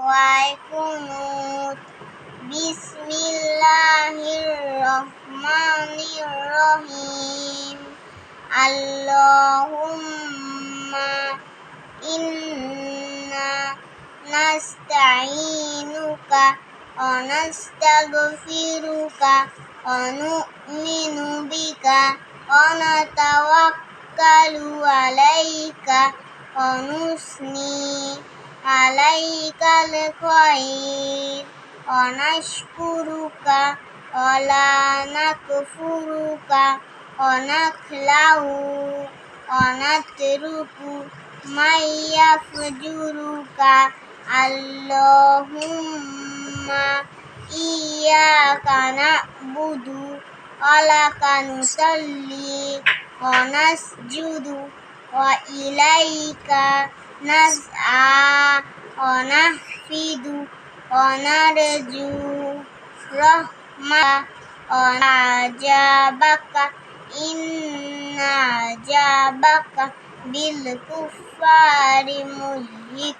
হয় কুনুত। বিসমিল্লাহির রহমানির রহিম। আল্লাহুম্মা ইন্না নাস্তাঈনুকা ওয়া নাস্তাগফিরুকা ওয়া নু'মিনু বিকা ওয়া নাতাওয়াক্কালু আলাইকা ওয়া নুসনি আলাইকাল খায়র ওয়া নাশকুরুকা ওয়া লা নাকফুরুকা ওয়া নাখলাউ ওয়া নাতরুকু মান ইয়াফজুরুকা। আল্লাহুম্মা ইয়্যাকা না'বুদু ওয়া লাকা নুসাল্লি ওয়া নাসজুদু ওয়া ইলাইকা নাসআ ওয়া নাহফিদু ওয়া নারজু রাহমাতাকা ওয়া নাজাবাকা ইন্না জাবাকা বিল কুফারি মুহলিক।